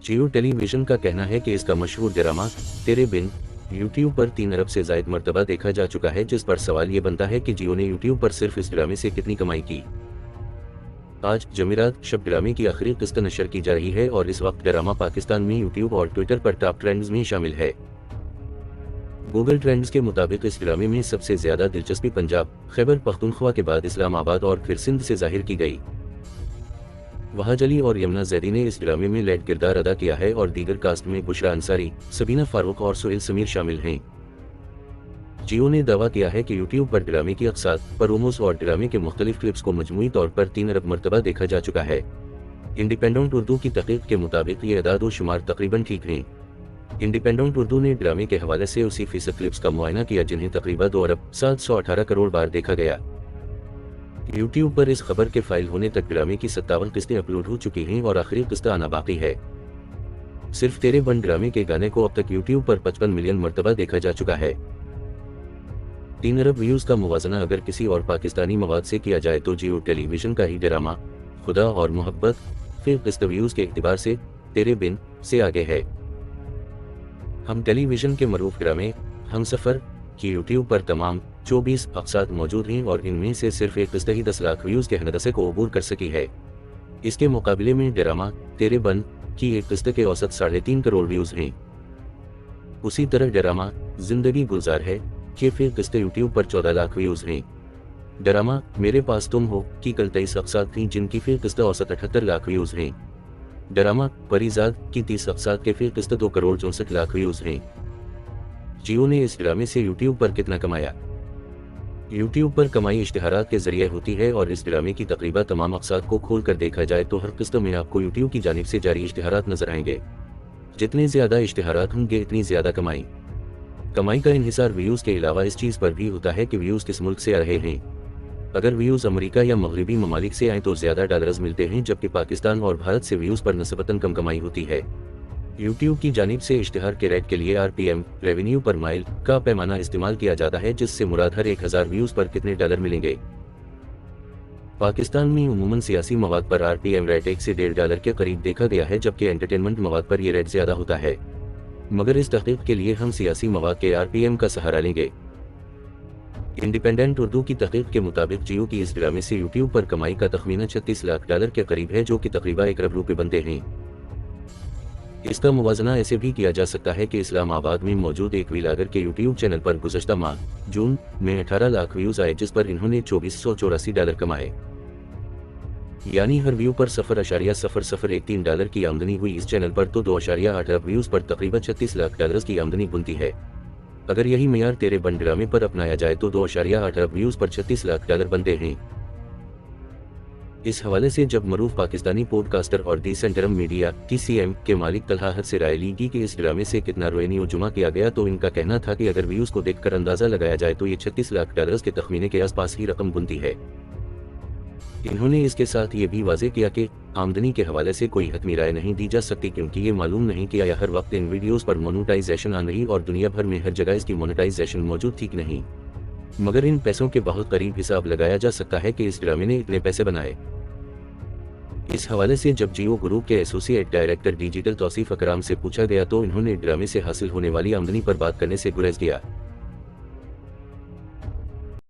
जियो television का कहना है कि इसका मशहूर ड्रामा तेरे बिन यूट्यूब पर 3 अरब से ज़ायद मर्तबा देखा जा चुका है, जिस पर सवाल ये बनता है कि जियो ने यूट्यूब पर सिर्फ इस ड्रामे से कितनी कमाई की। आज जमेरात शब ड्रामे की आखिरी किस्त नशर की जा रही है और इस वक्त ड्रामा पाकिस्तान में यूट्यूब और ट्विटर पर टॉप ट्रेंड्स में शामिल है। गूगल ट्रेंड्स के मुताबिक इस ड्रामे में सबसे ज्यादा दिलचस्पी पंजाब, खैबर पख्तूनख्वा के बाद इस्लामाबाद और फिर सिंध से जाहिर की गई। वहाज अली और यमुना जैदी ने इस ड्रामे में लीड किरदार अदा किया है और दीगर कास्ट में बुशरा अंसारी, सबीना फारूक और सुहेल समीर शामिल हैं। जियो ने दावा किया है कि यूट्यूब पर ड्रामे की अक्सार, प्रोमोस और ड्रामे के मुख्तलिफ क्लिप्स को मजमूई तौर पर 3 अरब मरतबा देखा जा चुका है। इंडिपेंडेंट उर्दू की तहकीक के मुताबिक ये अदाद व शुमार तकरीबन ठीक हैं। इंडिपेंडेंट उर्दू ने ड्रामे के हवाले से उसी फीसद क्लिप्स का मुआयना किया जिन्हें तकरीबन 2 अरब 718 करोड़ बार देखा गया। यूट्यूब पर इस खबर के फाइल होने तक ड्रामे की 57 किस्तें अपलोड हो चुकी हैं और आखिरी किस्त आना बाकी है। सिर्फ तेरे बन ड्रामे के गाने को अब तक यूट्यूब पर 55 मिलियन मरतबा देखा जा चुका है। 3 अरब व्यूज का मुवाजना अगर किसी और पाकिस्तानी मवाद से किया जाए तो जियो टेलीविजन का ही ड्रामा खुदा और मोहब्बत फिर किस्त व्यूज के एतबार से तेरे बिन से आगे है। हम टेलीविजन के मरूफ ड्रामे हमसफर की यूट्यूब पर तमाम 24 अक़सात मौजूद हैं और इनमें से सिर्फ एक किस्त ही 10 लाख व्यूज के हदसे को अबूर कर सकी है। इसके मुकाबले में ड्रामा तेरे बन की एक किस्त के औसत 3.5 करोड़ व्यूज हैं। उसी तरह ड्रामा जिंदगी गुलजार है कि फिर किस्त यूट्यूब पर 14 लाख व्यूज हैं। ड्रामा मेरे पास तुम हो की कल 23 अक़सात थी जिनकी फिर किस्त औसत 78 लाख व्यूज हैं। ड्रामा परीजाद की 30 अक़सात के फिर किस्त 2 करोड़ 64 लाख व्यूज हैं। जियो ने इस ड्रामे से यूट्यूब पर कितना कमाया? यूट्यूब पर कमाई इश्तिहारात के जरिए होती है और इस ड्रामे की तकरीबन तमाम अक़सात को खोल कर देखा जाए तो हर किस्त में आपको यूट्यूब की जानिब से जारी इश्तिहारात नजर आएंगे। जितने ज्यादा इश्तिहारात होंगे इतनी ज्यादा कमाई का इन्हिसार व्यूज के अलावा इस चीज पर भी होता है कि व्यूज किस मुल्क से आ रहे हैं। अगर व्यूज अमेरिका या मगरबी ममालिक से आए तो ज्यादा डॉलर्स मिलते हैं, जबकि पाकिस्तान और भारत से व्यूज पर निस्बतन कम कमाई होती है। यूट्यूब की जानिब से इश्तिहार के रेट के लिए RPM रेवेन्यू पर माइल का पैमाना इस्तेमाल किया जाता है, जिससे मुराद हर 1000 व्यूज पर कितने डॉलर मिलेंगे। पाकिस्तान में उमूमन सियासी मवाद पर RPM रेट 1 से $1.5 के करीब देखा गया है, जबकि एंटरटेनमेंट मवाद पर यह रेट ज्यादा होता है। मगर इस तहकीक के लिए हम सियासी मवाद के RPM का सहारा लेंगे। इंडिपेंडेंट उर्दू की तहकीक के मुताबिक जियो की इस ड्रामे से यूट्यूब पर कमाई का तखमीना $36 लाख के करीब है, जो कि तकरीबन 1 अरब रुपए बनते हैं। इसका मुवाजना ऐसे भी किया जा सकता है कि इस्लामाबाद में मौजूद एक व्लॉगर के यूट्यूब चैनल पर गुज़श्ता माह जून में 18 लाख व्यूज आए, जिस पर इन्होंने $2484 कमाए। यानी हर व्यू पर $0.0013 की आमदनी हुई। इस चैनल पर तो 2.8 अरब व्यूज पर तकरीबन $36 लाख की आमदनी बनती है। अगर यही मेयार तेरे बन ड्रामे पर अपनाया जाए तो 2.8 अरब व्यूज पर $36 लाख बनते हैं। इस हवाले से जब मरूफ पाकिस्तानी पॉडकास्टर और दी सेंटरम मीडिया TCM के मालिक तलहा हद से राय ली कि इस ड्रामे से कितना रेवेन्यू जुमा किया गया, तो इनका कहना था कि अगर व्यूज को देखकर अंदाजा लगाया जाए तो ये $36 लाख के तखमीने के आसपास ही रकम बनती है। इन्होंने इसके साथ ये भी वाजे किया कि आमदनी के हवाले से कोई हतमी राय नहीं दी जा सकती, क्योंकि ये मालूम नहीं कि या हर वक्त इन वीडियोस पर मोनेटाइजेशन आन रही और दुनिया भर में हर जगह इसकी मोनेटाइजेशन मौजूद थी कि नहीं। मगर इन पैसों के बहुत करीब हिसाब लगाया जा सकता है कि इस ड्रामे ने इतने पैसे बनाए। इस हवाले से जब जियो ग्रुप के associate director digital Tausif Akram से पूछा गया तो इन्होंने ड्रामे से हासिल होने वाली आमदनी पर बात करने से गुरेज किया।